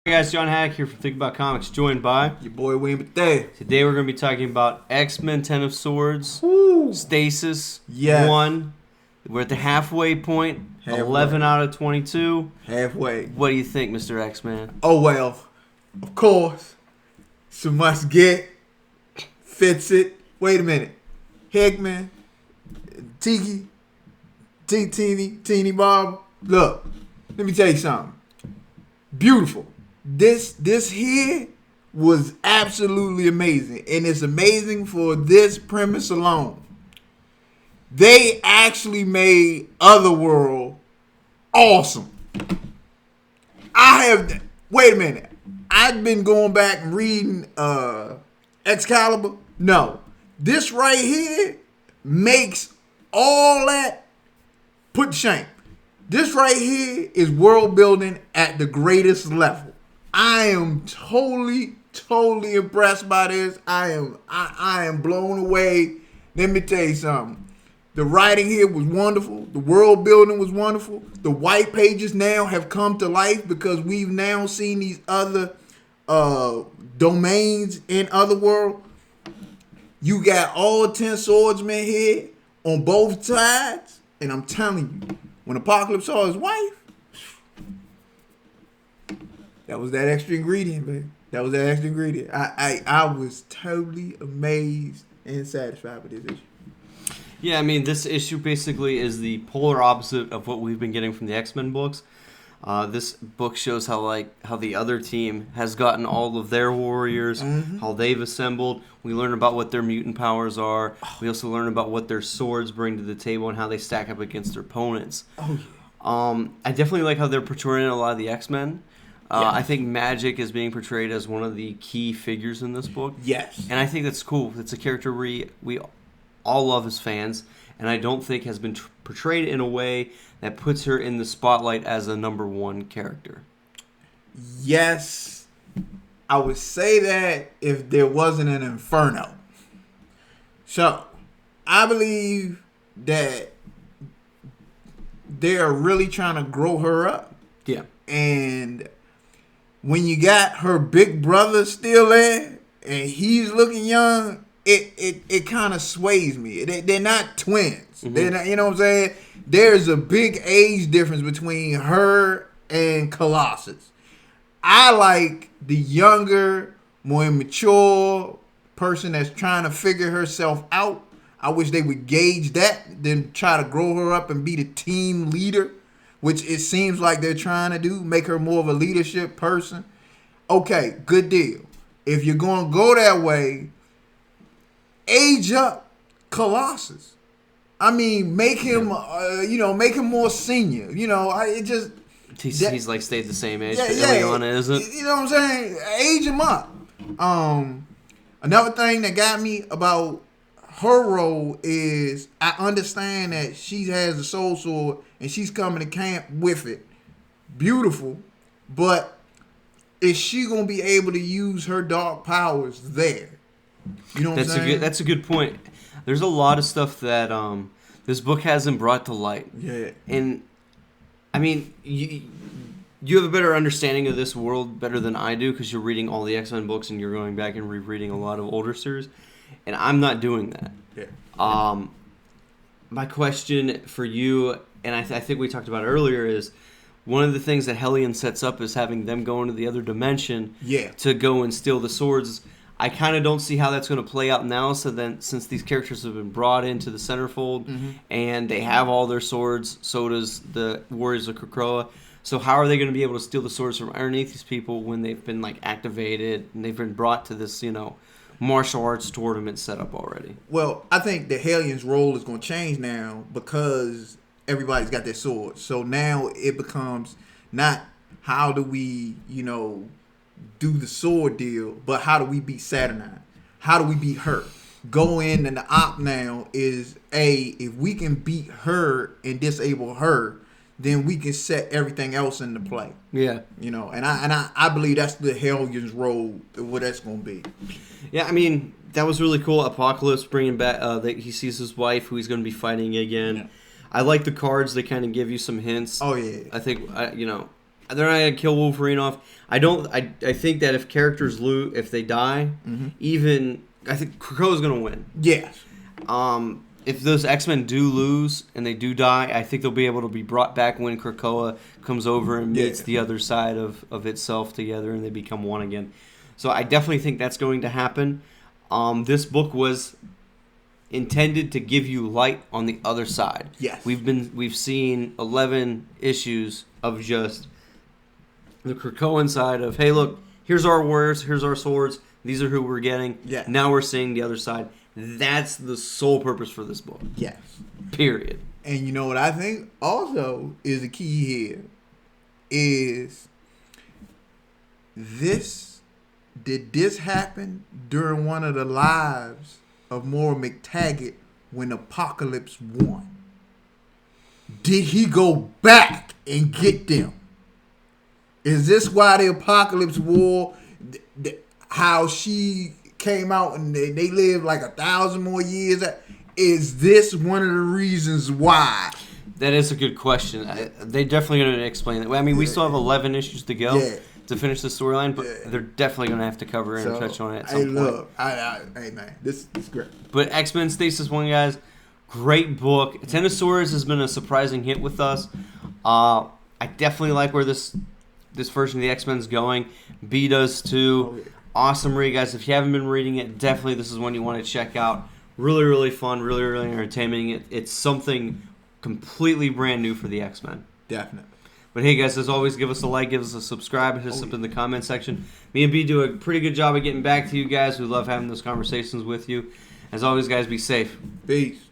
Hey guys, John Haddock here from Think About Comics, joined by your boy Bethea. Today we're going to be talking about X-Men 10 of Swords, Stasis, Yes. 1. We're at the halfway point, Halfway. 11 out of 22. Halfway. What do you think, Mr. X-Man? Oh, well, of course, it's a must get. Fits it. Wait a minute. Hickman, Tiki, Teeny Bob. Look, let me tell you something. Beautiful. This here was absolutely amazing. And it's amazing for this premise alone. They actually made Otherworld awesome. Wait a minute. I've been going back and reading Excalibur. No. This right here makes all that put to shame. This right here is world building at the greatest level. I am totally impressed by this. I am blown away. Let me tell you something. The writing here was wonderful. The world building was wonderful. The white pages now have come to life because we've now seen these other domains in Otherworld. You got all 10 swordsmen here on both sides. And I'm telling you, when Apocalypse saw his wife, that was that extra ingredient, baby. That was that extra ingredient. I was totally amazed and satisfied with this issue. Yeah, I mean, this issue basically is the polar opposite of what we've been getting from the X-Men books. This book shows how the other team has gotten all of their warriors, how they've assembled. We learn about what their mutant powers are. We also learn about what their swords bring to the table and how they stack up against their opponents. Oh yeah. I definitely like how they're portraying a lot of the X-Men. Yeah. I think Magic is being portrayed as one of the key figures in this book. Yes. And I think that's cool. It's a character we all love as fans, and I don't think has been portrayed in a way that puts her in the spotlight as a number one character. Yes. I would say that if there wasn't an Inferno. So, I believe that they're really trying to grow her up. Yeah. And when you got her big brother still there and he's looking young, it kind of sways me. They're not twins. Mm-hmm. They're not, you know what I'm saying? There's a big age difference between her and Colossus. I like the younger, more immature person that's trying to figure herself out. I wish they would gauge that, then try to grow her up and be the team leader, which it seems like they're trying to do, make her more of a leadership person. Okay, good deal. If you're going to go that way, age up Colossus. I mean, make him, make him more senior. He's like stayed the same age. Ileana isn't. You know what I'm saying? Age him up. Another thing that got me about her role is I understand that she has a soul sword and she's coming to camp with it. Beautiful. But is she going to be able to use her dark powers there? You know what I'm saying? That's a good point. There's a lot of stuff that this book hasn't brought to light. Yeah. And, I mean, you have a better understanding of this world better than I do because you're reading all the X-Men books and you're going back and rereading a lot of older series. And I'm not doing that. Yeah. My question for you, and I think we talked about it earlier, is one of the things that Hellion sets up is having them go into the other dimension to go and steal the swords. I kind of don't see how that's going to play out now. So then, since these characters have been brought into the centerfold and they have all their swords, so does the Warriors of Krakoa. So how are they going to be able to steal the swords from underneath these people when they've been activated and they've been brought to this, martial arts tournament set up already? Well, I think the Hellions' role is going to change now because everybody's got their swords. So now it becomes not how do we, do the sword deal, but how do we beat Saturnine? How do we beat her? Go in and the op now is, if we can beat her and disable her, then we can set everything else into play. Yeah. And I believe that's the Hellions' role, what that's going to be. Yeah, I mean, that was really cool. Apocalypse bringing back, he sees his wife who he's going to be fighting again. Yeah. I like the cards. They kind of give you some hints. Oh, yeah. I think, they're not gonna kill Wolverine off. I think that if characters lose, if they die, even I think Krakoa's gonna win. Yes. If those X-Men do lose and they do die, I think they'll be able to be brought back when Krakoa comes over and meets the other side of itself together and they become one again. So I definitely think that's going to happen. This book was intended to give you light on the other side. Yes. We've seen 11 issues of just the Krakoan side of, hey, look, here's our warriors, here's our swords, these are who we're getting. Yeah. Now we're seeing the other side. That's the sole purpose for this book. Yes. Period. And you know what I think also is the key here is did this happen during one of the lives of Moira McTaggart when Apocalypse won? Did he go back and get them? Is this why the Apocalypse War, how she came out and they lived like 1,000 more years? Is this one of the reasons why? That is a good question. They definitely going to explain it. I mean, we still have 11 issues to go to finish the storyline, but they're definitely going to have to cover it and touch on it at some point. Hey, man, this is great. But X-Men Stasis 1, guys, great book. Tennosaurus has been a surprising hit with us. I definitely like where this version of the X-Men's going. B does too. Oh, yeah. Awesome read, guys. If you haven't been reading it, definitely this is one you want to check out. Really, really fun. Really, really entertaining. It's something completely brand new for the X-Men. Definitely. But hey, guys, as always, give us a like, give us a subscribe, hit us up in the comment section. Me and B do a pretty good job of getting back to you guys. We love having those conversations with you. As always, guys, be safe. Peace.